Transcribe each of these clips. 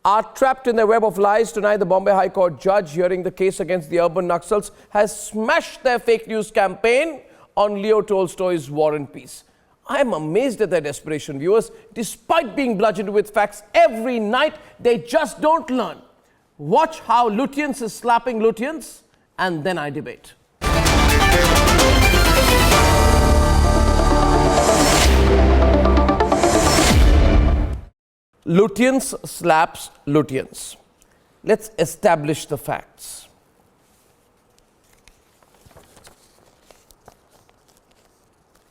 are trapped in their web of lies. Tonight, the Bombay High Court judge hearing the case against the urban Naxals has smashed their fake news campaign on Leo Tolstoy's War and Peace. I am amazed at their desperation, viewers. Despite being bludgeoned with facts every night, they just don't learn. Watch how Lutyens is slapping Lutyens, and then I debate. Lutyens slaps Lutyens. Let's establish the facts.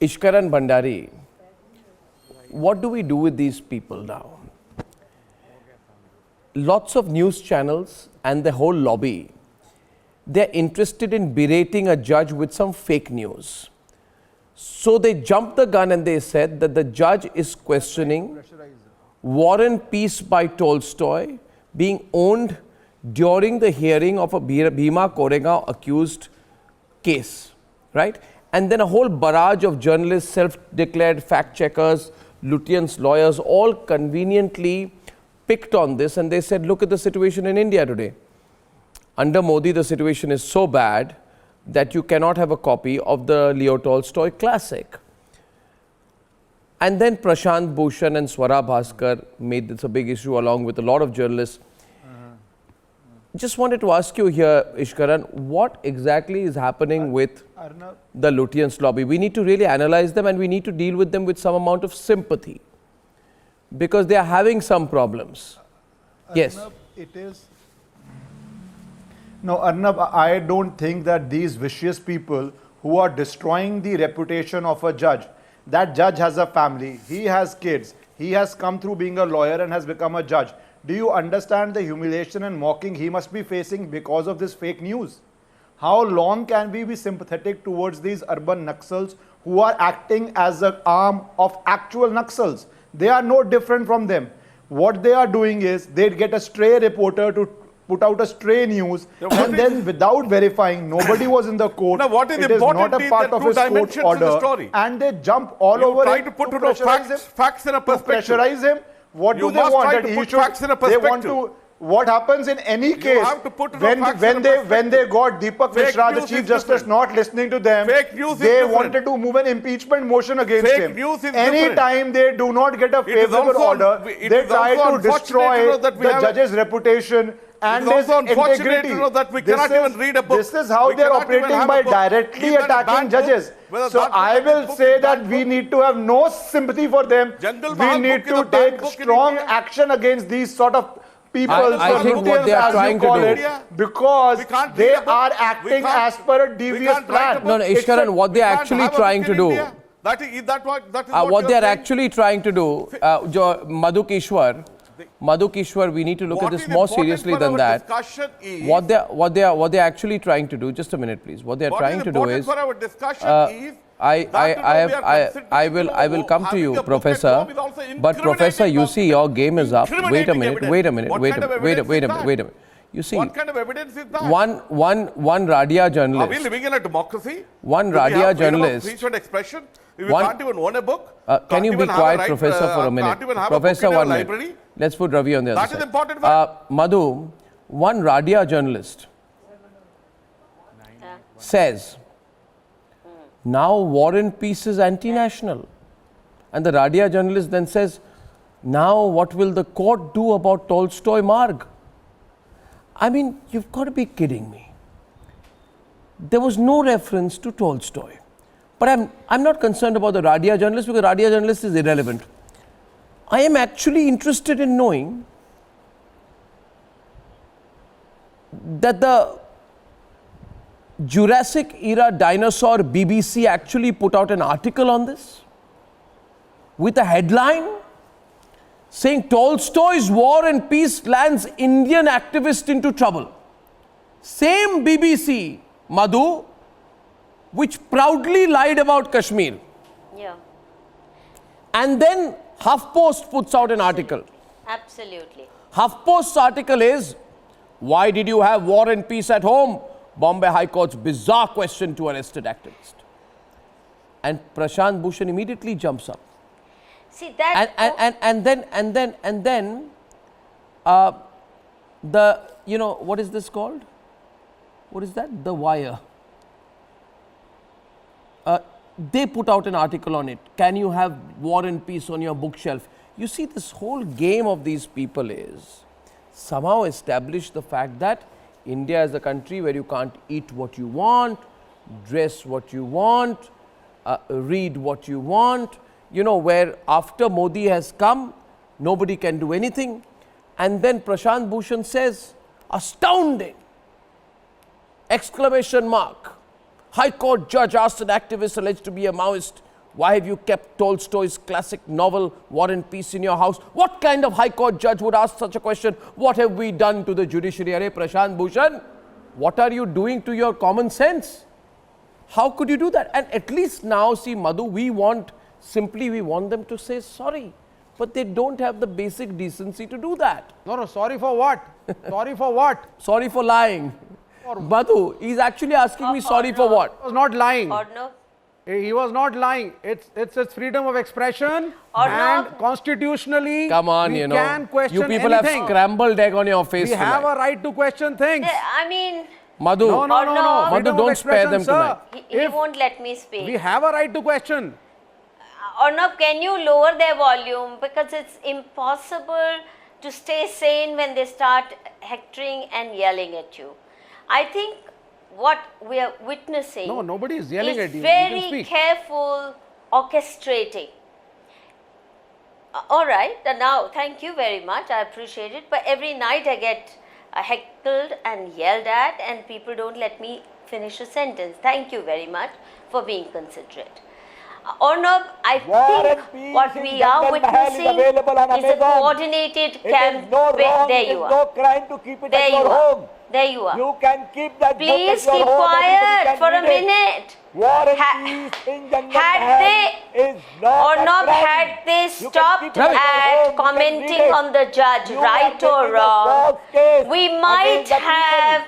Ishkaran Bhandari, what do we do with these people now? Lots of news channels and the whole lobby, they're interested in berating a judge with some fake news. So they jumped the gun and they said that the judge is questioning War and Peace by Tolstoy being owned during the hearing of a Bhima Koregaon accused case, right? And then a whole barrage of journalists, self-declared fact-checkers, Lutyens lawyers, all conveniently picked on this, and they said, look at the situation in India today. Under Modi, the situation is so bad that you cannot have a copy of the Leo Tolstoy classic. And then Prashant Bhushan and Swara Bhaskar made this a big issue along with a lot of journalists. Just wanted to ask you here, Ishkaran, what exactly is happening with Arnab, the Lutyens lobby? We need to really analyze them and we need to deal with them with some amount of sympathy because they are having some problems. Yes. Arnab, it is. No, Arnab, I don't think that these vicious people who are destroying the reputation of a judge, that judge has a family, he has kids, he has come through being a lawyer and has become a judge. Do you understand the humiliation and mocking he must be facing because of this fake news? How long can we be sympathetic towards these urban Naxals who are acting as an arm of actual Naxals? They are no different from them. What they are doing is they get a stray reporter to put out a stray news and then without verifying, nobody was in the court. Now, what is it is important not a part of his court order, and they jump all over try him to put facts in a perspective. To pressurize him. What do they want? That he should, facts in a they want to. What happens in any case when they got Deepak Mishra, the Chief Justice, not listening to them, they wanted to move an impeachment motion against him. Any time they do not get a favorable order, they try to destroy the judge's reputation and his integrity. This is how they are operating by directly attacking judges. So I will say that we need to have no sympathy for them. We need to take strong action against these sort of people. I think what they are trying to do, because they are acting as per a devious plan. No, Ishkaran, what they are actually trying to do, what they are actually trying to do, Madhu Kishwar, we need to look at this more seriously than that. What they are actually trying to do, just a minute please, what they are trying to do is, I will come to you, Professor, but Professor, you see your game is up. Wait a minute. You see, what kind of evidence is that? One Radia journalist. Are we living in a democracy? One Radia journalist. Freedom of expression? If you can't even own a book? Can you be quiet, Professor, for a minute? Professor, 1 minute. Let's put Ravi on the other side. That is important. Madhu, one Radia journalist says, now War and Peace is anti-national. And the Radia journalist then says, now what will the court do about Tolstoy Marg? I mean, you've got to be kidding me. There was no reference to Tolstoy. But I'm not concerned about the Radia journalist because Radia journalist is irrelevant. I am actually interested in knowing that the Jurassic era dinosaur BBC actually put out an article on this with a headline saying Tolstoy's War and Peace lands Indian activist into trouble. Same BBC, Madhu, which proudly lied about Kashmir. Yeah. And then HuffPost puts out an article. Absolutely. HuffPost's article is, why did you have War and Peace at home? Bombay High Court's bizarre question to arrested activist. And Prashant Bhushan immediately jumps up. See that. And then what is this called? What is that? The Wire. They put out an article on it. Can you have War and Peace on your bookshelf? You see, this whole game of these people is somehow establish the fact that India is a country where you can't eat what you want, dress what you want, read what you want, where after Modi has come, nobody can do anything. And then Prashant Bhushan says, astounding! Exclamation mark. High Court judge asked an activist alleged to be a Maoist, why have you kept Tolstoy's classic novel War and Peace in your house? What kind of High Court judge would ask such a question? What have we done to the judiciary? Arey Prashant Bhushan, what are you doing to your common sense? How could you do that? And at least now, see Madhu, we want them to say sorry. But they don't have the basic decency to do that. No, sorry for what? Sorry for what? Sorry for lying. Madhu, he's actually asking me sorry for what? He was not lying. Arnab. He was not lying. It's freedom of expression, Arnab. and constitutionally, Come on, we can question you people anything. have scrambled egg on your face We have tonight. a right to question things. I mean, Madhu, No. Arnab. Madhu, Freedom of don't spare expression, them sir. tonight. he If won't let me speak. we have a right to question. Arnab, can you lower their volume? Because it's impossible to stay sane when they start hectoring and yelling at you. I think what we are witnessing No, nobody is yelling is at you. You can very speak. careful orchestrating. All right, now thank you very much. I appreciate it. But every night I get heckled and yelled at, and people don't let me finish a sentence. Thank you very much for being considerate. Arnab, I War and think Peace what in we are Jungle Mahal is witnessing available on is a Amazon. coordinated It is campaign. no wrong, There it is you no are. crime to keep it There at you your are. home. There you are. You can keep that Please book at keep your home. quiet Anybody for can a read it. minute. War and Ha- Peace in Jungle had Mahal they- is not Arnab, a crime. had they You can stopped keep it at your home, at you can commenting read it. on the judge, You right are or making a wrong, false case we against might the people. have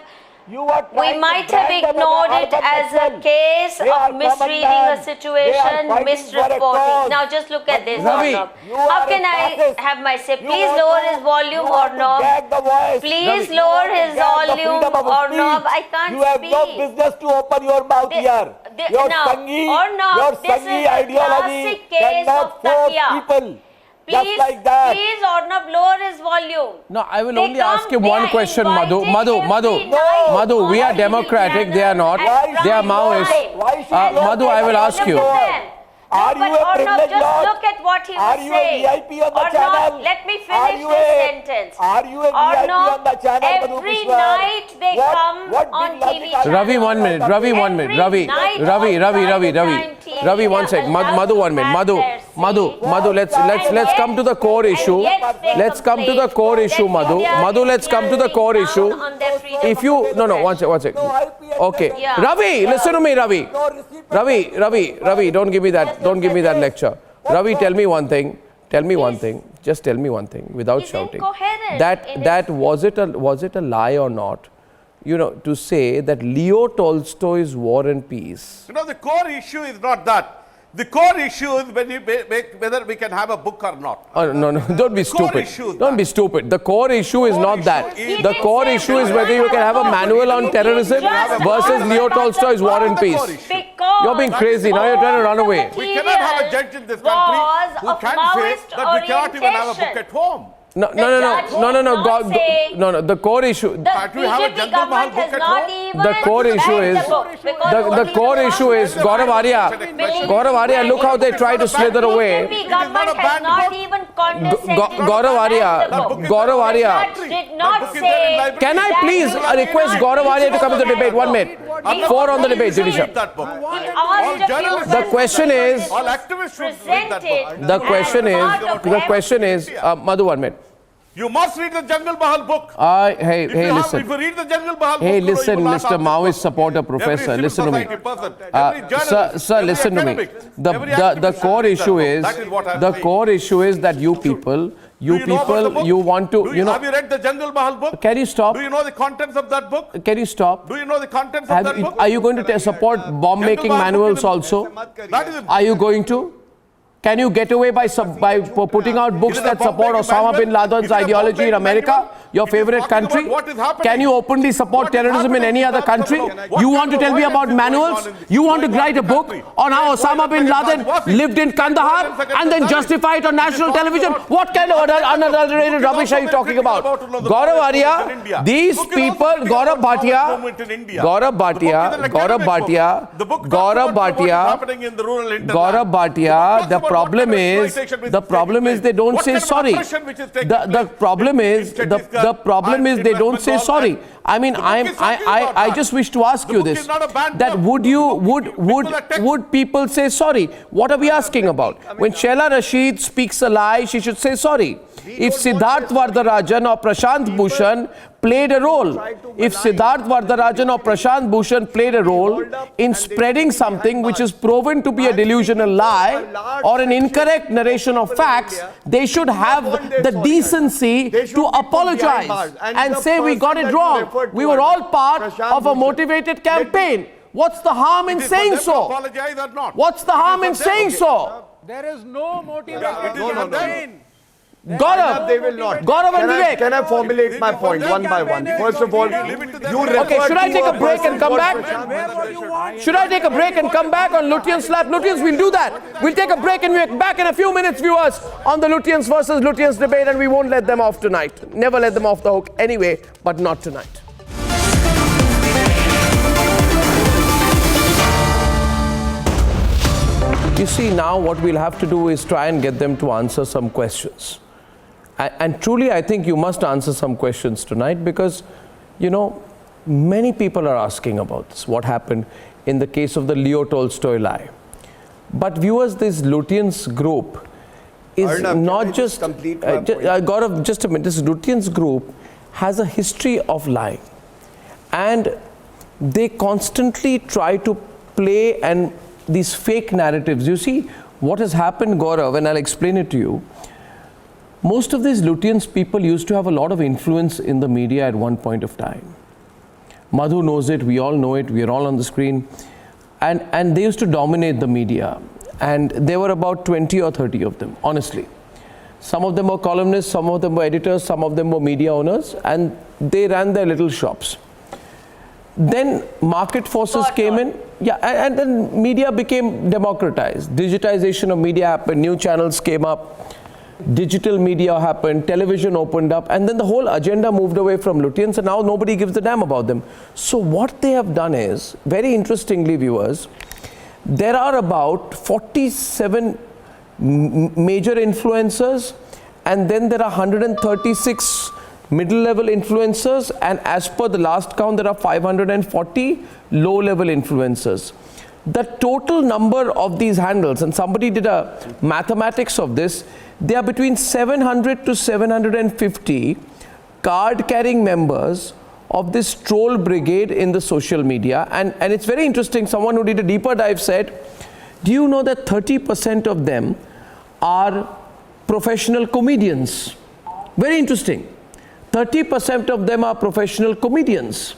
You are we trying to might have brand them ignored as it urban as a nation. case They are of common misreading man. a They situation, are fighting for a misreporting. cause. Now just look at this, Ravi, Arnab. you How are a can I fascist. have my say? You Please want lower to- his volume, you want to Arnab. gag the voice. Please You lower want to his gag the volume, freedom of Arnab. speech. I can't You have no speak. business to open your mouth here. Your now, Sanghi, Arnab, your this Sanghi is a ideology classic case cannot of force Takia. people. Please, Just like that. please, Arnab, lower his volume. No, I will They only ask come, him they one are question, Madhu. invited Madhu, every Madhu, night Madhu, on we are TV democratic, they are not. channels at They are prime Maoists. time. Why should you Madhu, I will ask you. Look at them. Are No, you but a Arnab, privileged just lord? look at what he was Are you a saying. VIP on the Arnab, channel? let me Are finish you this a- sentence. are you a VIP Arnab, on the channel, Madhu every Kishwar? night they come what on big TV logic are you- Ravi, 1 minute. Ravi, 1 minute. Every Ravi, night Ravi, on Ravi, Ravi, prime Ravi. time TV, Ravi, one they are sec. allowed Madhu, to 1 minute. have Madhu, their Madhu, say. Madhu. Let's And come to the yet- core and issue. yet they Let's come to the complain core that issue, Madhu. India Madhu, is let's come to the tearing core down issue. on their freedom If of you no, one expression. sec. No, IPS Okay, doesn't- Yeah. Ravi, listen to me, Ravi. No, receipt Ravi, don't give me that lecture. Ravi, tell me one thing. Just tell me one thing without He's shouting. incoherent in That his- was it a lie or not? To say that Leo Tolstoy's War and Peace. The core issue is not that. The core issue is when you whether we can have a book or not. Oh, no, don't be core stupid. issue is Don't that. be stupid. The core issue is Core not issue that. is- The core issue is whether you can have a manual on terrorism versus Leo Tolstoy's War and Peace. Because You're being crazy. Now you're trying to run away. We cannot have a judge in this country who was can of say Maoist that we cannot even have a book orientation. at home. No. judge did not say- No. The core issue. The Do you have a BJP Jungle Mahal government book has at not home? even The core issue read is the book because the only core one issue is person Gaurav Arya. Look how they try to slither away. BJP It is not government a has banned not book. even condescended Gaurav to Arya, ban the book. Gaurav Arya. The judge did not book is there in say. library. Can I that please he request did Gaurav not Arya to come to the read debate? 1 minute. Arnab, 4 on the you debate, should Judisha. read that book. He All asked a few journalists The questions. question is- All activists should read that book. Presented. The question is, Madhu, 1 minute. You must read the Jungle Mahal book. Hey, If you listen. read the Jungle Mahal book, Hey, you will listen, not Mr. ask this Maoist question. supporter, professor, Every listen to me. civil society person, every journalist, Sir, every listen to me. academic, The every activist core should read issue that is book. That is what I'm the saying. core issue is that you people, Do you know about the book? you want to, Have you read the Jungle Mahal book? Can you stop? Do you know the contents of that book? Can you stop? Do you know the contents of that book? Are you going to support bomb making Mahal book manuals is- also? That is Are you going to? Can you get away by putting out books Is it a that support Bombay Osama bin manual? Laden's Is it a ideology in Bombay America, manual? your If you're favorite talking about country? what is happening, Can you openly support what is terrorism in happening any in other South country? Sudan? You What want to kind of tell me violence about is going manuals? on in You want to going on write a in the book country? on how Why Osama bin the Laden was it? lived in Kandahar and then justify it on national television? What kind of unadulterated rubbish are you talking about? Gaurav Arya, these people, Gaurav Bhatia, the problem is they don't say sorry. The problem is they don't say sorry. I mean, I just wish to ask you this: that would people say sorry? What are we asking about? When Sheila Rashid speaks a lie, she should say sorry. If Siddharth Vardarajan or Prashant Bhushan played a role, played a role in spreading something which is proven to be a delusional lie or an incorrect narration of facts, they should have the decency to apologize and say we got it wrong. We were all part of a motivated campaign. What's the harm in saying so? Apologize or not? What's the harm in saying so? There is no motivated No. campaign. Gaurav, They will not. Gaurav and Vivek. Can I formulate my point one by one? First of all, you Okay, should I take a break and come back? Should I take a break and come back on Lutyens slap Lutyens? We'll do that. We'll take a break and we're back in a few minutes, viewers, on the Lutyens versus Lutyens debate, and we won't let them off tonight. Never let them off the hook anyway, but not tonight. You see, now what we'll have to do is try and get them to answer some questions. And truly, I think you must answer some questions tonight because, you know, many people are asking about this, what happened in the case of the Leo Tolstoy lie. But viewers, this Lutyens group is Arnab, not can I just, complete my point? Gaurav, just a minute, this Lutyens group has a history of lying. And they constantly try to play and these fake narratives. You see, what has happened, Gaurav, and I'll explain it to you. Most of these Lutyens people used to have a lot of influence in the media at one point of time. Madhu knows it, we all know it, we are all on the screen. And they used to dominate the media. And there were about 20 or 30 of them, honestly. Some of them were columnists, some of them were editors, some of them were media owners, and they ran their little shops. Then market forces came in, and then media became democratized. Digitization of media happened, new channels came up, digital media happened, television opened up, and then the whole agenda moved away from Lutyens, and now nobody gives a damn about them. So what they have done is, very interestingly, viewers, there are about 47 major influencers, and then there are 136 middle-level influencers, and as per the last count, there are 540 low-level influencers. The total number of these handles, and somebody did a mathematics of this, they are between 700 to 750 card-carrying members of this troll brigade in the social media. And it's very interesting, someone who did a deeper dive said, do you know that 30% of them are professional comedians? Very interesting. 30% of them are professional comedians.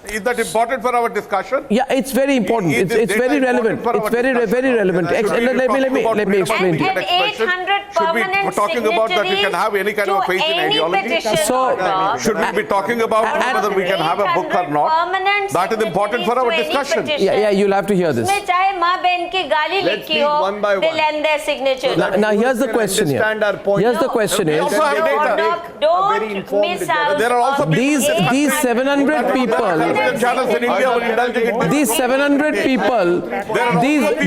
Is that important for our discussion? Yeah, it's very important. It's very relevant. It's very relevant. Let me explain to you. And 800 permanent talking about that we can have any kind of a faith in ideology? Should we be talking about whether we can have a book or not? That is important for our discussion. Yeah, you'll have to hear this. Let's speak one by one. Now here's the question here. Here's the question is, Also have data. Don't miss out. There are also these 700 people, channels in India were indulging in these 700 people,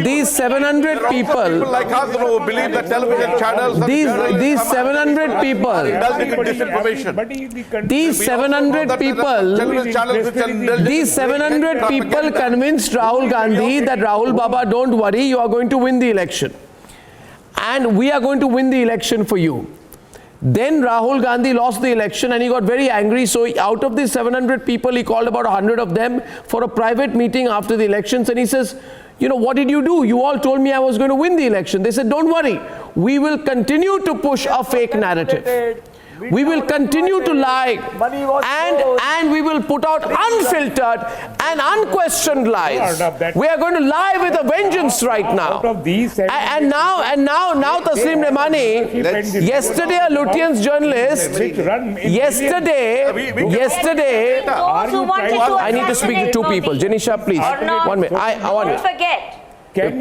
these 700 people, like us who believe that television channels these 700 people, indulging in disinformation. these 700 people, these 700 people convinced Rahul Gandhi that Rahul Baba, don't worry, you are going to win the election. And we are going to win the election for you. Then Rahul Gandhi lost the election and he got very angry. So out of these 700 people, he called about 100 of them for a private meeting after the elections. And he says, you know, what did you do? You all told me I was going to win the election. They said, don't worry. We will continue to push a fake narrative. We will continue to lie, and we will put out unfiltered and unquestioned lies. We are going to lie with a vengeance right now. And now Taslim Remani, yesterday a Lutyens journalist, yesterday, I need to speak to two people. Janisha, please. One minute. Don't forget. Can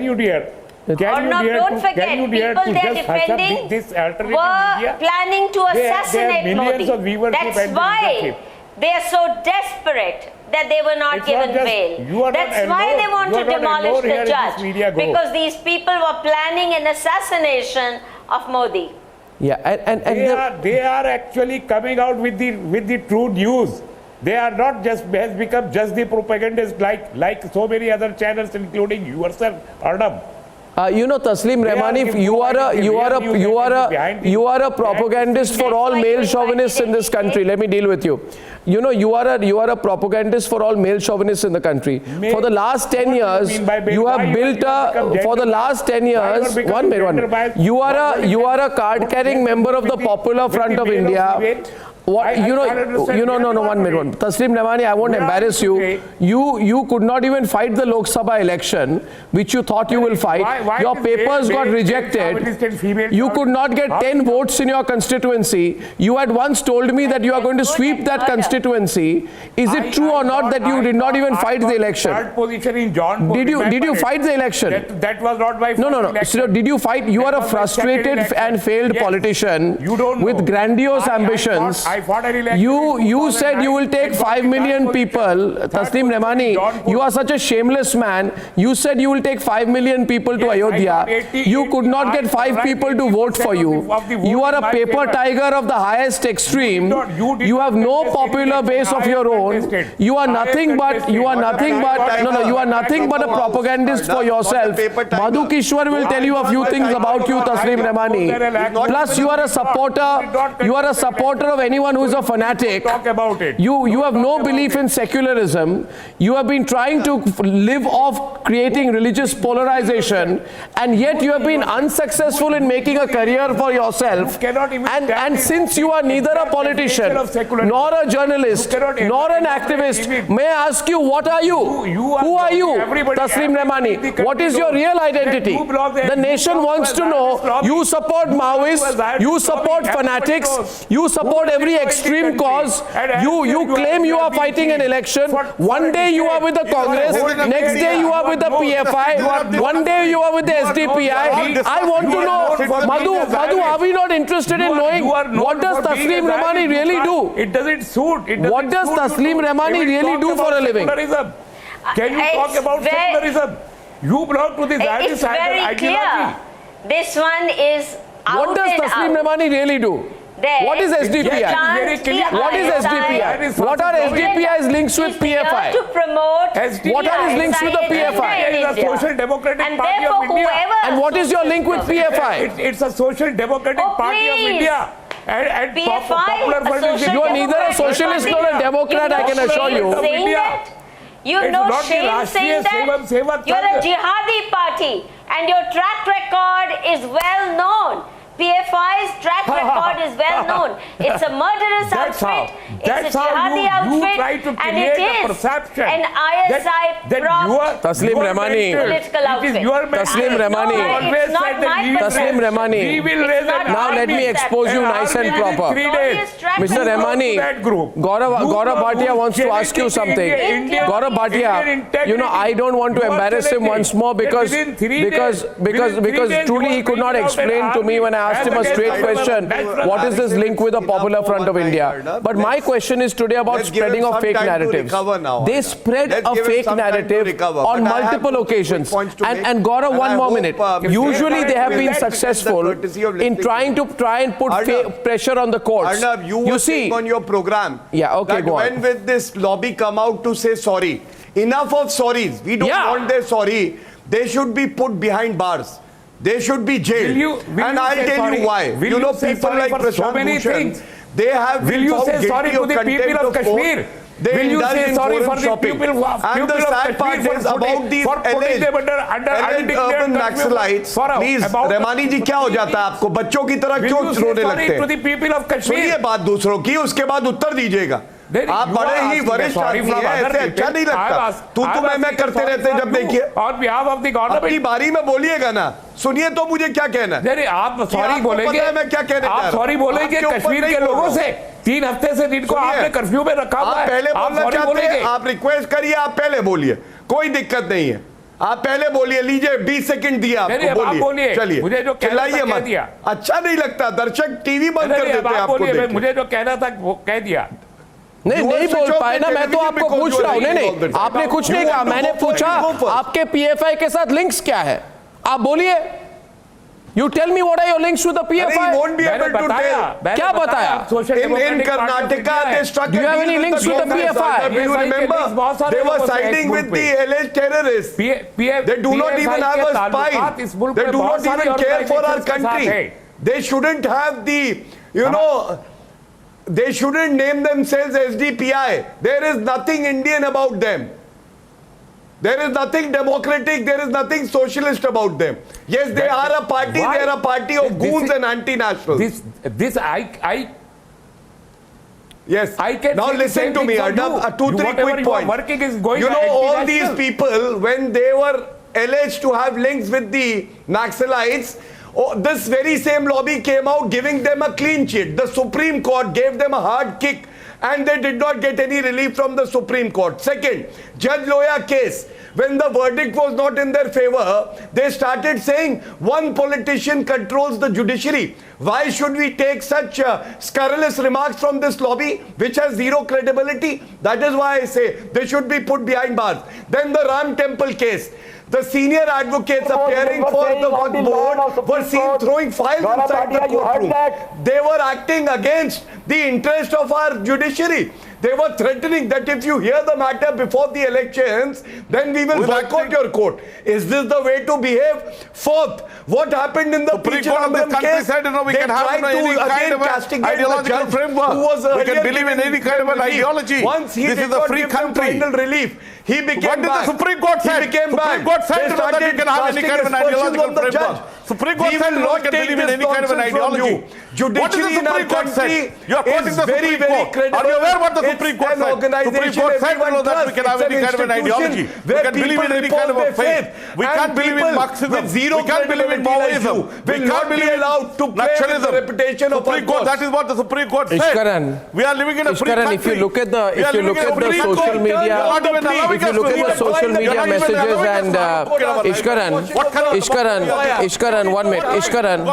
you dare Don't forget, people they are defending were planning to assassinate Modi. That's why they are so desperate that they were not given bail. That's why they want to demolish the judge, because these people were planning an assassination of Modi. Yeah, and they are actually coming out with the true news. They are not just has become just the propagandists like so many other channels, including yourself, Arnab. Taslim Remani, you are a propagandist for all male chauvinists in this country. Let me deal with you. You are a propagandist for all male chauvinists in the country. For the last 10 years, you have built for the last 10 years, one minute. You are a card-carrying member of the Popular Front of India. What no, 1 minute. Taslim Remani, I won't embarrass you. You could not even fight the Lok Sabha election, which you thought you will fight. Your papers got rejected. You could not get 10 votes in your constituency. You had once told me that you are going to sweep that constituency. Is it true or not that you did not even fight the election? Did you fight the election? That was not my No. So did you fight? You are a frustrated and failed politician with grandiose ambitions. You said you will take 5 million people. Taslim Remani, you are such a shameless man. You said you will take 5 million people to Ayodhya. You could not get 5 people to vote for you. You are a paper tiger of the highest extreme. You have no popular base of your own. You are nothing but a propagandist for yourself. Madhu Kishwar will tell you a few things about you, Taslim Remani. Plus, you are a supporter of anyone who is a fanatic. Talk about it. You have no belief in secularism. You have been trying to live off creating religious polarization, and yet you have been unsuccessful in making a career for yourself. And since you are neither a politician, nor a journalist, nor an activist, may I ask you, what are you? Who are you, Taslim Remani? What is your real identity? The nation wants to know. You support Maoists, you support fanatics, you support every extreme cause. You claim you are fighting an election. One day you are with the Congress, next day you are with the PFI, one day you are with the SDPI. I want to know, Madhu, are we not interested in knowing what does Taslim Remani really do? It doesn't suit. What does Taslim Remani really do for a living? Can you talk about secularism? You belong to this ideology. This one is out. What does Taslim Remani really do? What is SDPI? What is SDPI? What are SDPI's links with PFI? To promote what are his links with the PFI? It is a social democratic party of India. And what is your link with PFI? It's a social democratic party of India. And PFI, you are neither a socialist nor a Democrat, I can assure you. You have no shame saying that. You are a jihadi party, and your track record is well known. PFI's track record is well known. It's a murderous outfit, it's a jihadi outfit, and it is an ISI prompt Taslim Remani, political outfit. Taslim Remani, Taslim Remani. Now let me expose you nice and proper. Mr. Remani, Gaurav Bhatia wants to ask you something. Gaurav Bhatia, I don't want to embarrass him once more because truly he could not explain to me when I asked him a straight question, what is this link with the Popular Front of India? But my question is today about spreading of fake narratives. They spread a fake narrative on multiple occasions. And Gaurav, one more minute. Usually they have been successful in trying to put pressure on the courts. Arnab, you see on your program that when will this lobby come out to say sorry? Enough of sorries. We don't want their sorry. They should be put behind bars. They should be jailed. And I'll tell you why. People like Prashant Bhushan, they have will you say sorry to the people of Kashmir? They will you indulge say in sorry forum for the shopping. people And the sad part is about these for putting them under alleged urban Naxalites. Please, Ramani ji, क्या हो जाता है आपको? बच्चों की तरह क्यों रोने लगते हैं? सुनिए बात दूसरों की, उसके बाद उत्तर दीजिएगा। आप बड़े ही वरिष्ठ आदमी हैं, ऐसे अच्छा नहीं लगता। तू मैं करते रहते जब देखिए। अपनी बारी में बोलिएगा ना, सुनिए तो मुझे क्या कहना है। आप सॉरी बोलेंगे, मैं क्या कहने आप सॉरी बोलेंगे कश्मीर के लोगों से 3 हफ्ते से जिनको आपने कर्फ्यू में रखा हुआ है। आप पहले बोलना चाहते हैं, आप रिक्वेस्ट करिए, आप पहले बोलिए, कोई दिक्कत नहीं है। आप पहले बोलिए, लीजिए 20 सेकंड दिया आपको, बोलिए, चलिए, मुझे जो चिल्लाइए मत। अच्छा नहीं लगता, दर्शक टीवी बंद कर देते हैं आपको। मुझे जो कहना था वो कह दिया। नहीं बोल पाए ना, मैं तो आपको पूछ रहा हूं। नहीं, आपने कुछ नहीं कहा, मैंने पूछा आपके पीएफआई के साथ लिंक्स क्या है, आप बोलिए। You tell me what are your links to the PFI? He won't be able to tell. क्या बताया? In Karnataka, they struck. Do you have any links to the PFI? Do you remember? They were siding with the alleged terrorists. They do not even have a spine. They do not even care for our country. They shouldn't have the, they shouldn't name themselves SDPI. There is nothing Indian about them. There is nothing democratic, there is nothing socialist about them. Yes, they are a party, they are a party of goons and anti-nationals. Yes. Now listen to me, Arnab, 2-3 quick points. You know, all these people, when they were alleged to have links with the Naxalites, this very same lobby came out giving them a clean sheet. The Supreme Court gave them a hard kick and they did not get any relief from the Supreme Court. Second, Judge Loya case, when the verdict was not in their favor, they started saying one politician controls the judiciary. Why should we take such scurrilous remarks from this lobby, which has zero credibility? That is why I say they should be put behind bars. Then the Ram Temple case. The senior advocates appearing for the Waqf board were seen throwing files inside the courtroom. They were acting against the interest of our judiciary. They were threatening that if you hear the matter before the elections, then we will boycott your court. Is this the way to behave? Fourth, what happened in the Supreme Court of this country said, we can have any kind of an ideological framework. We can believe in any kind of an ideology. Once he this did is a not free give them country. final relief, he became What did the Supreme Court say? He became Supreme Court said that we can have any kind of an ideological framework. Supreme Court said no one can believe in any kind of an ideology. What did the Supreme Court say? You are quoting the Supreme Court. Are you aware what the Supreme Court said? Supreme Court said that we can have any kind of an ideology. We can believe in any kind of a faith. We can't believe in Marxism. We can't believe in Maoism. We can't believe in nationalism. Supreme Court, that is what the Supreme Court said. We are living in a free country. If you look at the social media, if you look at the social media messages and Ishkaran, 1 minute. Ishkaran,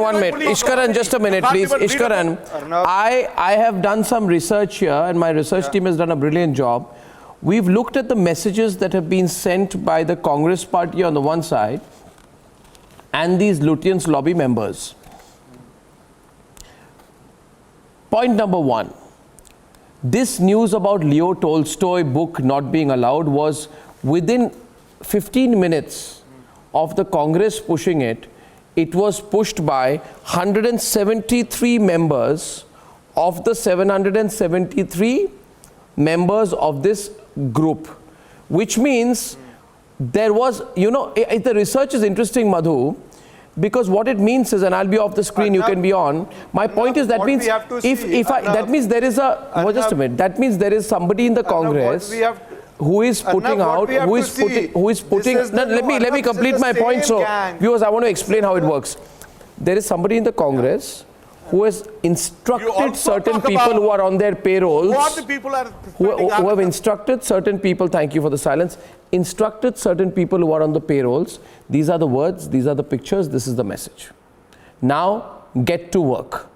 1 minute. Ishkaran, just a minute, please. Ishkaran, I have done some research here, and my research team has done a brilliant job. We've looked at the messages that have been sent by the Congress party on the one side and these Lutyens lobby members. Point number 1. This news about Leo Tolstoy book not being allowed was within 15 minutes of the Congress pushing it. It was pushed by 173 members of the 773 members of this group, which means there was, the research is interesting, Madhu, because what it means is, and I'll be off the screen, you can be on. My point is that means that means there is just a minute. That means there is somebody in the Congress who is putting out, who is putting. Let me complete my point. So, viewers, I want to explain how it works. There is somebody in the Congress who has instructed certain people who are on their payrolls, who have instructed certain people, thank you for the silence, instructed certain people who are on the payrolls. These are the words, these are the pictures, this is the message. Now, get to work.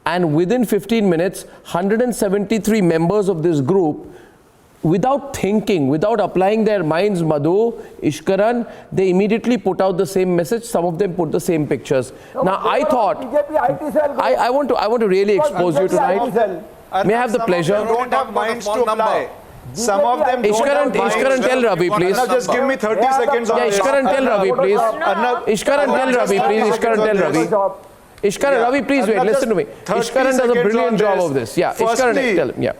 And within 15 minutes, 173 members of this group, without thinking, without applying their minds, Madhu, Ishkaran, they immediately put out the same message. Some of them put the same pictures. Now, I thought, I want to really expose you tonight. May I have the pleasure? They don't have minds to apply. Some of them Ishkaran, tell Ravi, please. Just give me 30 seconds on Ishkaran, tell Ravi, please. Ishkaran, tell Ravi, please. Ishkaran, tell Ravi. Ishkaran, Ravi, please wait. Listen to me. Ishkaran does a brilliant job of this. Yeah, Ishkaran, tell him. Yeah.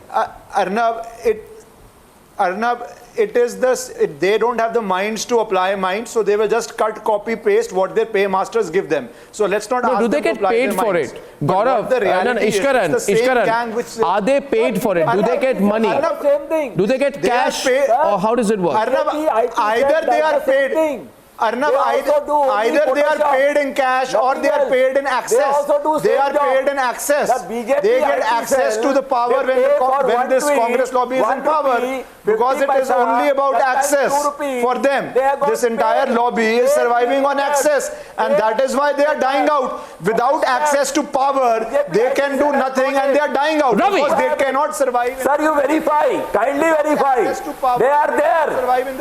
Arnab, it is this. They don't have the minds to apply minds, so they will just cut, copy, paste what their paymasters give them. So let's not ask do they them get paid for it? Gaurav, Ishkaran, are they paid for it? Do they get money? Same thing. Do they get cash? Or how does it work? Arnab, either they are paid. Arnab, either they are paid in cash or they are paid in access. They are paid in access. They get access to the power when this Congress lobby is in power, because it is only about access for them. This entire lobby is surviving on access, and that is why they are dying out. Without access to power, they can do nothing and they are dying out because they cannot survive. Sir, you verify. Kindly verify. They are there.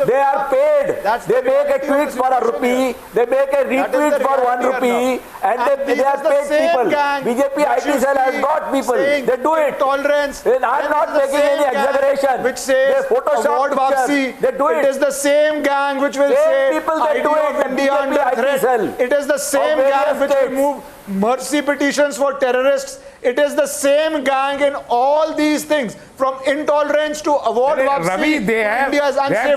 They are paid. They make a tweet for a rupee. They make a retweet for 1 rupee, and they are paid people. BJP IT cell has got people. They do it. Tolerance. I am not making any exaggeration. Which says award Vapsi. They do it. It is the same gang which will say idea of India under threat. It is the same gang which will move mercy petitions for terrorists. It is the same gang in all these things, from intolerance to award Ravi, they have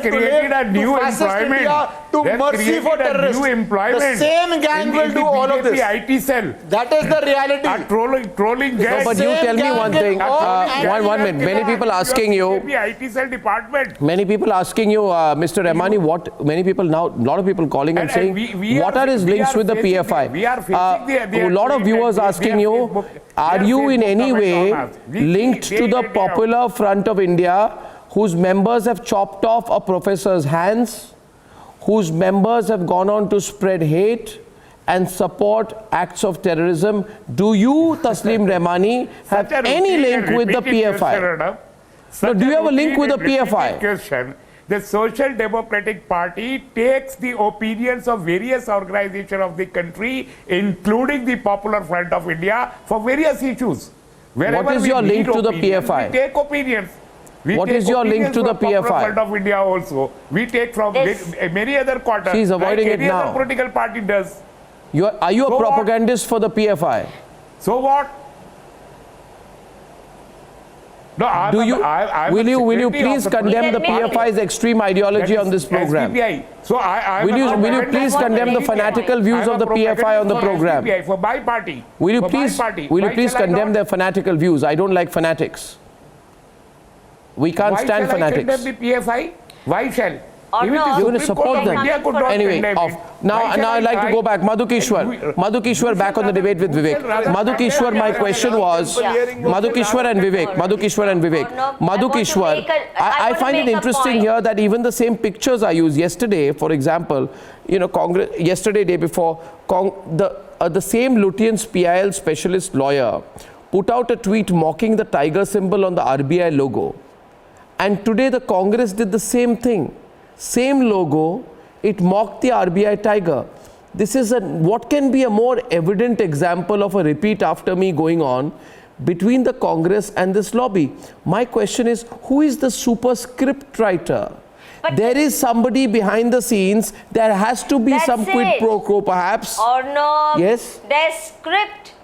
created a new employment. To mercy for terrorists. The same gang will do all of this. IT cell. That is the reality. A trolling gang. No, but you tell me one thing. One minute. Many people asking you. IT cell department. Many people asking you, Mr. Rahmani, what? Many people now, a lot of people calling and saying, what are his links with the PFI? A lot of viewers asking you, are you in any way linked to the Popular Front of India, whose members have chopped off a professor's hands, whose members have gone on to spread hate and support acts of terrorism? Do you, Taslim Rahmani, have any link with the PFI? No, do you have a link with the PFI? The Social Democratic Party takes the opinions of various organizations of the country, including the Popular Front of India, for various issues. What is your link to the PFI? We take opinions. What is your link to the PFI? Popular Front of India also. We take from many other quarters. She's avoiding it now. Any other political party does. Are you a propagandist for the PFI? So what? No, will you please condemn the PFI's extreme ideology on this program? So will you please condemn the fanatical views of the PFI on the program? For my party. Will you please condemn their fanatical views? I don't like fanatics. We can't stand fanatics. Why shall I condemn the PFI? Why shall? You're going to support them. Anyway, now I'd like to go back. Madhu Kishwar back on the debate with Vivek. Madhu Kishwar, my question was, Madhu Kishwar and Vivek. Madhu Kishwar, I find it interesting here that even the same pictures are used. Yesterday, for example, Congress, yesterday, day before, the same Lutyens PIL specialist lawyer put out a tweet mocking the tiger symbol on the RBI logo. And today the Congress did the same thing. Same logo, it mocked the RBI tiger. This is what can be a more evident example of a repeat after me going on between the Congress and this lobby. My question is, who is the superscript writer? There is somebody behind the scenes. There has to be some quid pro quo perhaps. Or no. Yes? Their script,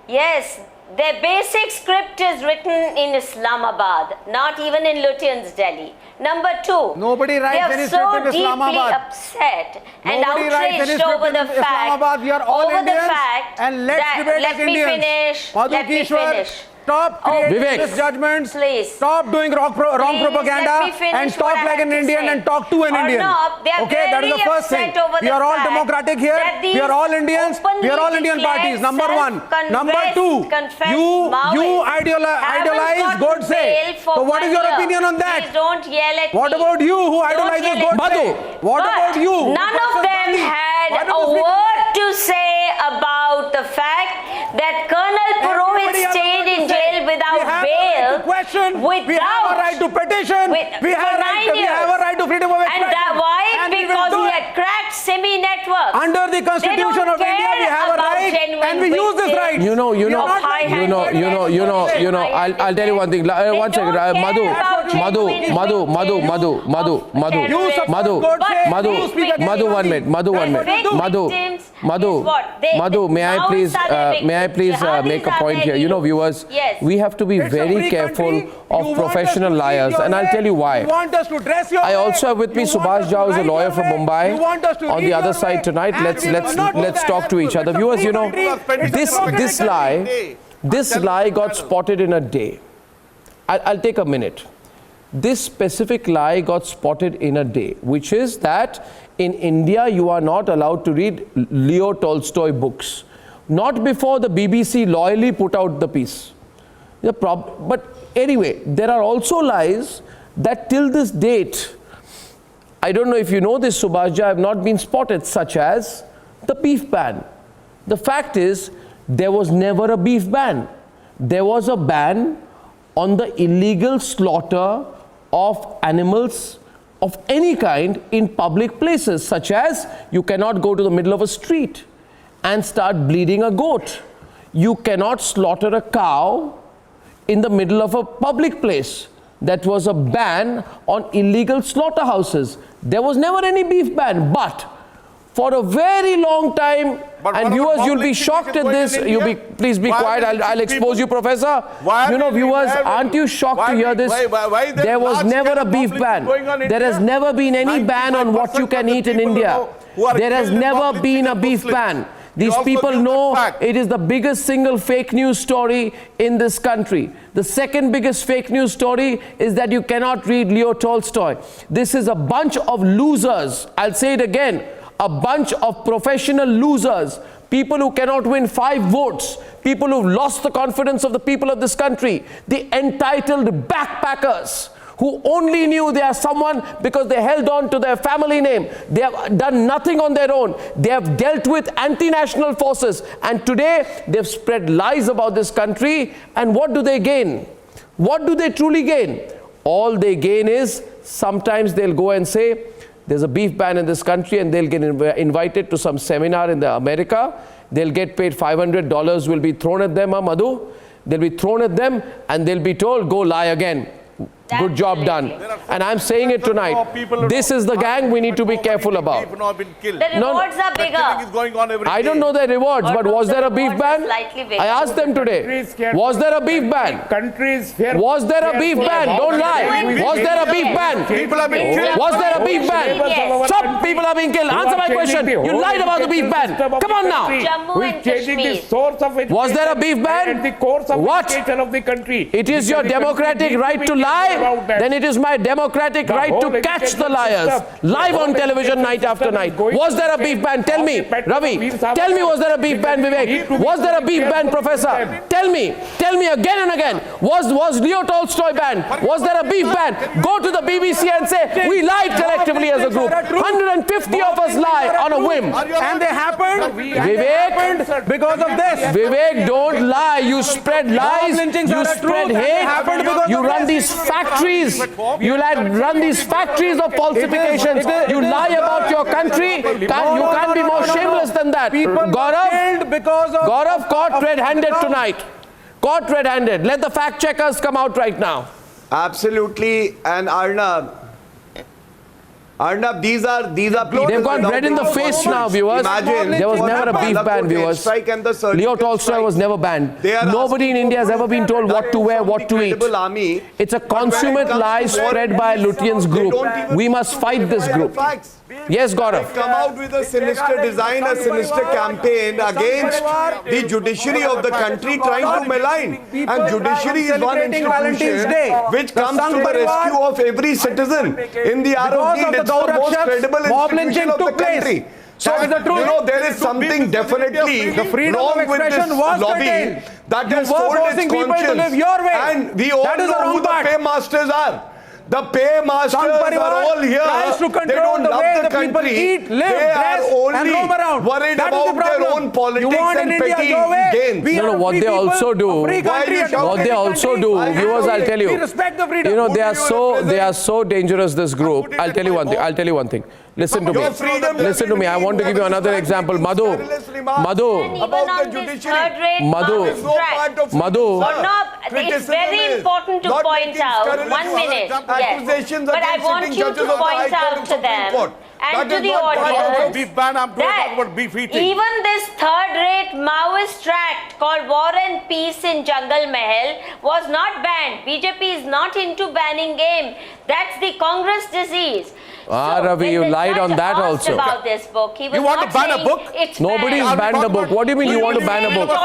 yes. Their basic script is written in Islamabad, not even in Lutyens, Delhi. Number two, nobody writes any script in Islamabad. They are so deeply upset and outraged over the fact, we are all Indians, and let's debate as Indians. Let me finish. Stop creating misjudgments. Please. Stop doing wrong propaganda and talk like an Indian and talk to an Indian. Okay, that is the first thing. We are all democratic here. We are all Indians. We are all Indian parties. Number one. Number two, you idolize Godse. So what is your opinion on that? Please don't yell at What about you who idolizes Godse? What about you? None of them had a word to say about the fact that Colonel Purohit stayed in jail without bail. We have a right to petition. We have a right to freedom of expression. And why? Because he had cracked semi-networks. Under the Constitution of India, we have a right, and we use this right. I'll tell you one thing. One second, Madhu. Madhu, one minute. Madhu, may I please make a point here? You know, viewers, we have to be very careful of professional liars, and I'll tell you why. I also have with me Subhash Jha, who's a lawyer from Mumbai. On the other side tonight, let's talk to each other. Viewers, you know, this lie got spotted in a day. I'll take a minute. This specific lie got spotted in a day, which is that in India you are not allowed to read Leo Tolstoy books. Not before the BBC loyally put out the piece. But anyway, there are also lies that till this date, I don't know if you know this, Subhash Jha, have not been spotted, such as the beef ban. The fact is, there was never a beef ban. There was a ban on the illegal slaughter of animals of any kind in public places, such as you cannot go to the middle of a street and start bleeding a goat. You cannot slaughter a cow in the middle of a public place. That was a ban on illegal slaughterhouses. There was never any beef ban, but for a very long time, and viewers, you'll be shocked at this. Please be quiet. I'll expose you, Professor. You know, viewers, aren't you shocked to hear this? There was never a beef ban. There has never been any ban on what you can eat in India. There has never been a beef ban. These people know it is the biggest single fake news story in this country. The second biggest fake news story is that you cannot read Leo Tolstoy. This is a bunch of losers. I'll say it again. A bunch of professional losers, people who cannot win 5 votes, people who've lost the confidence of the people of this country, the entitled backpackers who only knew they are someone because they held on to their family name. They have done nothing on their own. They have dealt with anti-national forces, and today they've spread lies about this country. And what do they gain? What do they truly gain? All they gain is sometimes they'll go and say, there's a beef ban in this country, and they'll get invited to some seminar in America. They'll get paid $500 will be thrown at them, Madhu. They'll be thrown at them and they'll be told, go lie again. Good job done. And I'm saying it tonight. This is the gang we need to be careful about. The rewards are bigger. I don't know the rewards, but was there a beef ban? I asked them today. Was there a beef ban? Was there a beef ban? Don't lie. Was there a beef ban? Was there a beef ban? Stop! People are being killed. Answer my question. You lied about the beef ban. Come on now. Was there a beef ban? What? It is your democratic right to lie. Then it is my democratic right to catch the liars live on television night after night. Was there a beef ban? Tell me, Ravi. Tell me, was there a beef ban, Vivek? Was there a beef ban, Professor? Tell me again and again. Was Leo Tolstoy banned? Was there a beef ban? Go to the BBC and say we lied collectively as a group. 150 of us lie on a whim, and they happened. Vivek, because of this. Vivek, don't lie. You spread lies. You spread hate. You run these factories. You run these factories of falsifications. You lie about your country. You can't be more shameless than that. Gaurav caught red-handed tonight. Caught red-handed. Let the fact checkers come out right now. Absolutely. And Arnab, these are people. They've got red in the face now, viewers. Imagine, there was never a beef ban, viewers. Leo Tolstoy was never banned. Nobody in India has ever been told what to wear, what to eat. It's a consummate lie spread by a Lutyens group. We must fight this group. Yes, Gaurav. Come out with a sinister design, a sinister campaign against the judiciary of the country, trying to malign. And judiciary is one institution which comes to the rescue of every citizen in the hour of need. It's the most credible institution of the country. So, you know, there is something definitely wrong with this lobby that has sold its conscience. And we all know who the paymasters are. The paymasters are all here. They don't love the country. They are only worried about their own politics and petty gains. No, what they also do, viewers, I'll tell you, you know, they are so dangerous, this group. I'll tell you one thing. Listen to me. I want to give you another example. Madhu. it's very important to point out. 1 minute. Yes. But I want you to point out to them and to the audience that even this third-rate Maoist tract called War and Peace in Jungle Mahal was not banned. BJP is not into banning game. That's the Congress disease. Ravi, you lied on that also. About this book. He was you want to ban a book? Nobody's banned the book. What do you mean you want to ban a book? No,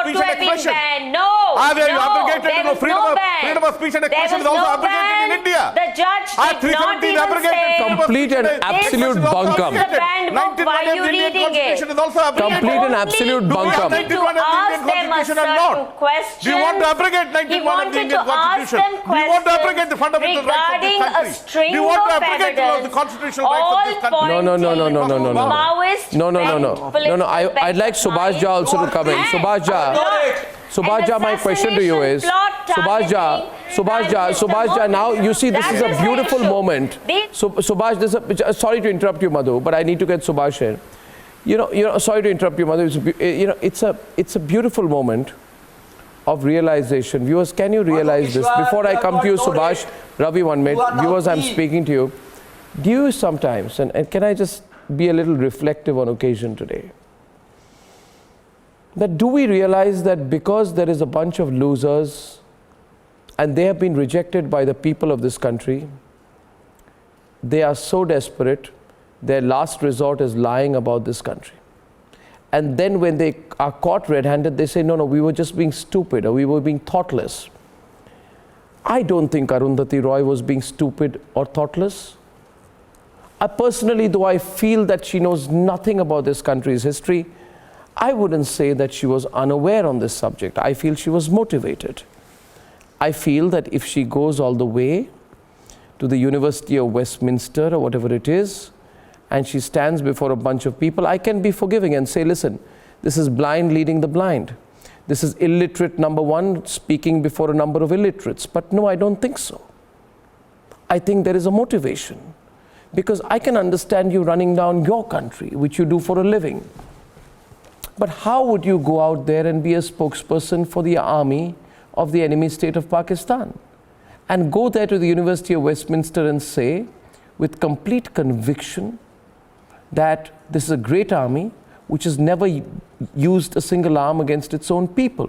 there was no ban. Freedom of speech and expression is also abrogated in India. The judge did not even say. Complete and absolute bunkum. Why are you reading it? Complete and absolute bunkum. To ask them a certain question. Do you want to abrogate 1991 of the Indian Constitution? Do you want to abrogate the fundamental rights of this country? Do you want to abrogate the constitutional rights of this country? No. I'd like Subhash Jha also to come in. Subhash Jha, my question to you is, Subhash Jha, now you see this is a beautiful moment. Subhash, sorry to interrupt you, Madhu, but I need to get Subhash in. You know, sorry to interrupt you, Madhu. It's a beautiful moment of realization. Viewers, can you realize this? Before I come to you, Subhash, Ravi, 1 minute. Viewers, I'm speaking to you. Do you sometimes, and can I just be a little reflective on occasion today, that do we realize that because there is a bunch of losers and they have been rejected by the people of this country, they are so desperate, their last resort is lying about this country. And then when they are caught red-handed, they say, no, we were just being stupid or we were being thoughtless. I don't think Arundhati Roy was being stupid or thoughtless. Personally, though I feel that she knows nothing about this country's history, I wouldn't say that she was unaware on this subject. I feel she was motivated. I feel that if she goes all the way to the University of Westminster or whatever it is, and she stands before a bunch of people, I can be forgiving and say, listen, this is blind leading the blind. This is illiterate number one speaking before a number of illiterates. But no, I don't think so. I think there is a motivation. Because I can understand you running down your country, which you do for a living. But how would you go out there and be a spokesperson for the army of the enemy state of Pakistan? And go there to the University of Westminster and say, with complete conviction, that this is a great army which has never used a single arm against its own people.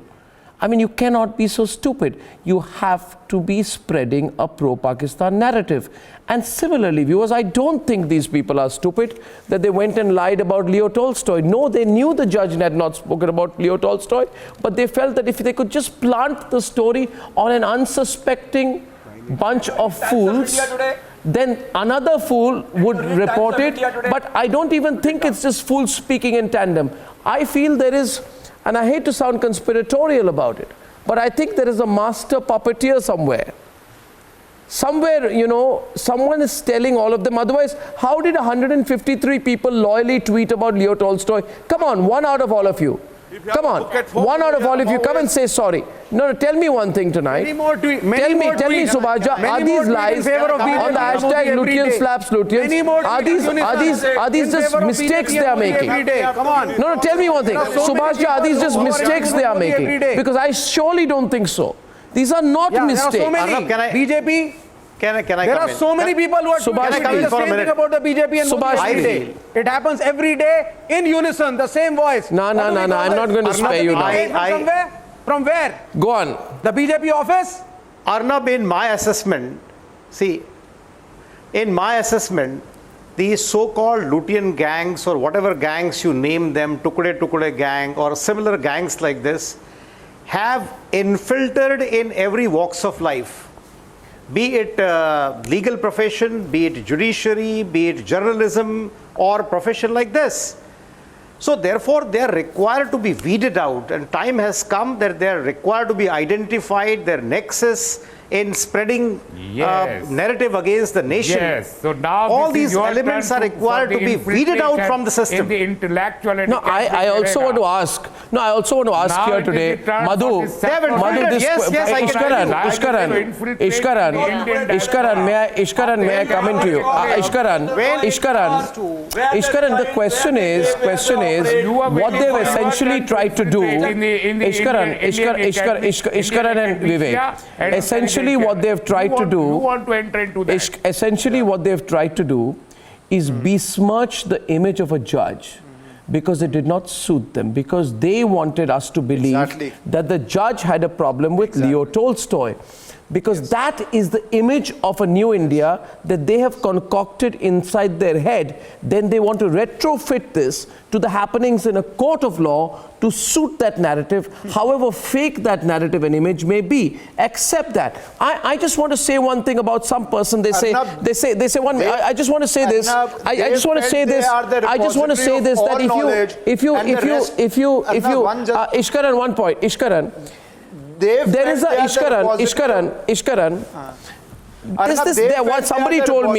I mean, you cannot be so stupid. You have to be spreading a pro-Pakistan narrative. And similarly, viewers, I don't think these people are stupid, that they went and lied about Leo Tolstoy. No, they knew the judge had not spoken about Leo Tolstoy, but they felt that if they could just plant the story on an unsuspecting bunch of fools, then another fool would report it. But I don't even think it's just fools speaking in tandem. I feel there is, and I hate to sound conspiratorial about it, but I think there is a master puppeteer somewhere. Somewhere, you know, someone is telling all of them. Otherwise, how did 153 people loyally tweet about Leo Tolstoy? Come on, one out of all of you. Come on, one out of all of you, come and say sorry. No, tell me one thing tonight. Tell me, Subhash Jha, are these lies on the hashtag Lutyens slaps Lutyens? Are these just mistakes they are making? No, tell me one thing. Subhash Jha, are these just mistakes they are making? Because I surely don't think so. These are not mistakes. There are so many. BJP. There are so many people who are doing the same thing about the BJP and Modi every day. It happens every day in unison, the same voice. No, I'm not going to spare you now. From where? Go on. The BJP office? Arnab, in my assessment, these so-called Lutyen gangs or whatever gangs you name them, Tukde gang or similar gangs like this, have infiltrated in every walks of life. Be it legal profession, be it judiciary, be it journalism or profession like this. So therefore, they are required to be weeded out, and time has come that they are required to be identified, their nexus in spreading Yes. narrative against the nation. Yes. So now all this is these your elements turn are required to be weeded out infiltration from the system. In the intellectual and No, I also want to ask. No, I also want to ask Now here it is today, the turn Madhu. for the They have Madhu, infiltrated. this Yes, I can tell you. Ishkaran, may I come into you? Ishkaran, the question is, what they've essentially tried to do, Ishkaran and Vivek, essentially what they've tried to do, You want to enter into that. essentially what they've tried to do is besmirch the image of a judge because it did not suit them, because they wanted us to believe Exactly. that the judge had a problem with Leo Tolstoy. Because that is the image of a new India that they have concocted inside their head. Then they want to retrofit this to the happenings in a court of law to suit that narrative, however fake that narrative and image may be. Accept that. I just want to say one thing about some person. They say one. I just want to say this. I just want to say this. I just want to say this, that if you Ishkaran, one point, Ishkaran. There is a Ishkaran. Somebody told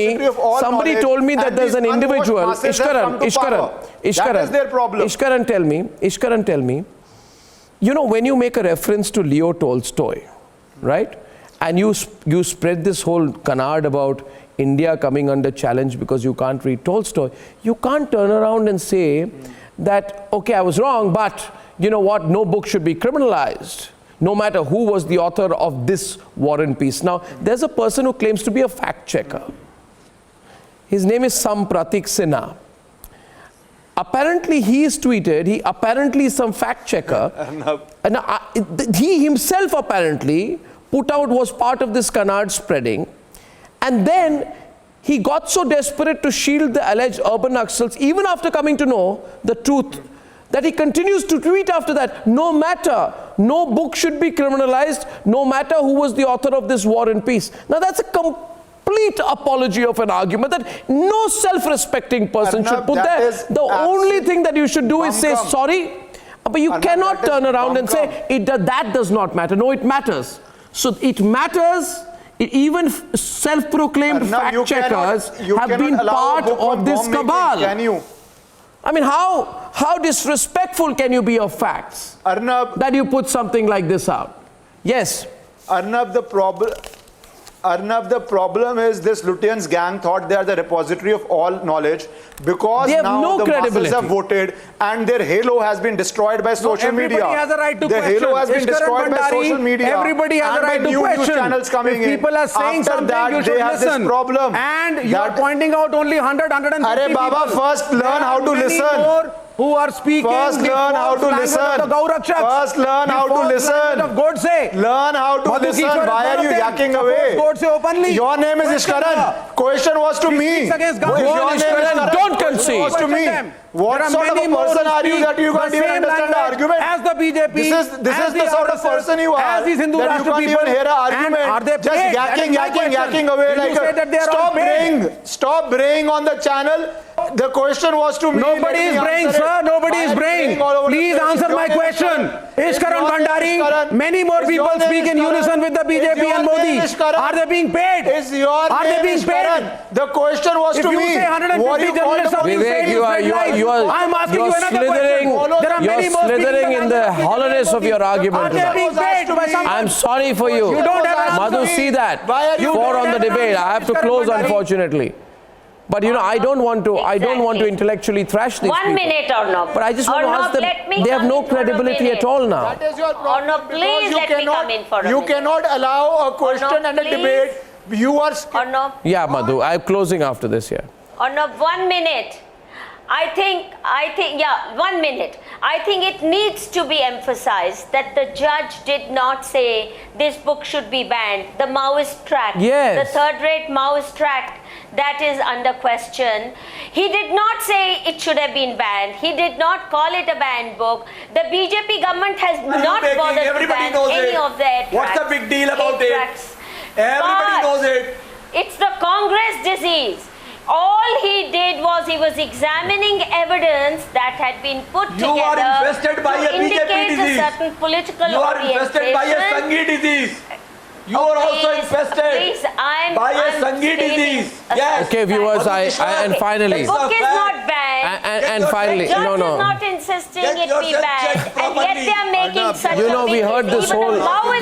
me that there's an individual. Ishkaran, tell me. You know, when you make a reference to Leo Tolstoy, right? And you spread this whole canard about India coming under challenge because you can't read Tolstoy. You can't turn around and say that, okay, I was wrong, but you know what? No book should be criminalized, no matter who was the author of this War and Peace. Now, there's a person who claims to be a fact checker. His name is Pratik Sinha. Apparently, he is tweeted, apparently is some fact checker. And he himself apparently was part of this canard spreading. And then he got so desperate to shield the alleged urban Naxals, even after coming to know the truth, that he continues to tweet after that, no book should be criminalized, no matter who was the author of this War and Peace. Now that's a complete apology of an argument that no self-respecting person should put there. The only thing that you should do is say sorry, but you cannot turn around and say that does not matter. No, it matters. So it matters. Even self-proclaimed fact checkers have been part of this cabal. Can you? I mean, how disrespectful can you be of facts? Arnab, that you put something like this out? Yes. Arnab, the problem is this Lutyens gang thought they are the repository of all knowledge because now the masses have voted and their halo has been destroyed by social media. Everybody has a right to their question. Halo has been destroyed by social media. Everybody has a right to question. News channels coming if people are saying something, that, you should listen. This problem and you are pointing out only 150 Arey Baba, first learn how to listen. Who are speaking? First learn how to listen. First learn how to listen. Learn how to listen. Why are you yakking away? Your name is Ishkaran. Question was to me. Don't concede. What sort of a person are you that you can't even understand the argument? As the BJP, this is the sort of person you are. That you can't even hear an argument. Just yakking away like a... Stop braying on the channel. The question was to me. Nobody is braying, sir. Nobody is braying. Please answer my question. Ishkaran Bhandari, many more people speak in unison with the BJP and Modi. Are they being paid? Are they being paid? The question was to me. If you say 150 journalists are being paid, I'm asking you another question. There are many more slithering in the hollowness of your argument. Are they being paid by someone? I'm sorry for you. You don't have Madhu, see that. For on the debate. I have to close, unfortunately. But you know, I don't want to intellectually thrash these people. 1 minute, Arnab. But I just want to ask them, they have no credibility at all now. That is your problem. Arnab, please let me come in for a minute. You cannot allow a question and a debate. You are... Arnab. Yeah, Madhu, I'm closing after this, yeah. Arnab, 1 minute. I think, 1 minute. I think it needs to be emphasized that the judge did not say this book should be banned. The Maoist tract, the third-rate Maoist tract that is under question. He did not say it should have been banned. He did not call it a banned book. The BJP government has not bothered to ban any of their tracts. What's the big deal about it? Everybody knows it. It's the Congress disease. All he did was he was examining evidence that had been put together are infested by to a BJP indicate disease. a certain political You are infested by a orientation. Sanghi disease. You are also infested by a Sangi disease. Yes. Okay, viewers, and finally. The book is not banned. And finally, the judge no. is not insisting it be banned. And yet they are making such You know, we heard this whole,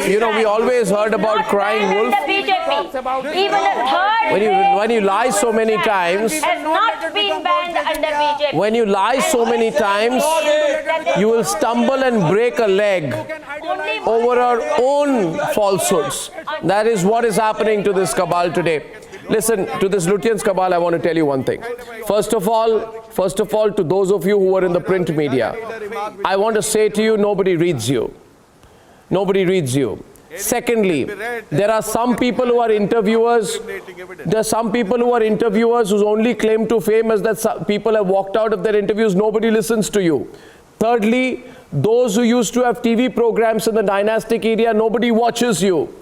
you know, we always heard about crying wolf. Even a third When you lie so many times, has not been banned under BJP. when you lie so many times, you will stumble and break a leg over our own falsehoods. That is what is happening to this cabal today. Listen, to this Lutyens cabal, I want to tell you one thing. First of all, to those of you who are in the print media, I want to say to you, nobody reads you. Nobody reads you. Secondly, there are some people who are interviewers. There are some people who are interviewers whose only claim to fame is that people have walked out of their interviews. Nobody listens to you. Thirdly, those who used to have TV programs in the dynastic area, nobody watches you.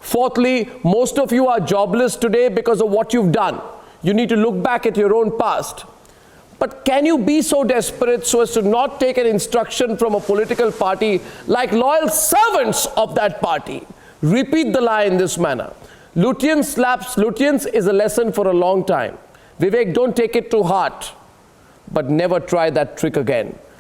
Fourthly, most of you are jobless today because of what you've done. You need to look back at your own past. But can you be so desperate so as to not take an instruction from a political party like loyal servants of that party? Repeat the lie in this manner. Lutyens slaps Lutyens is a lesson for a long time. Vivek, don't take it to heart, but never try that trick again.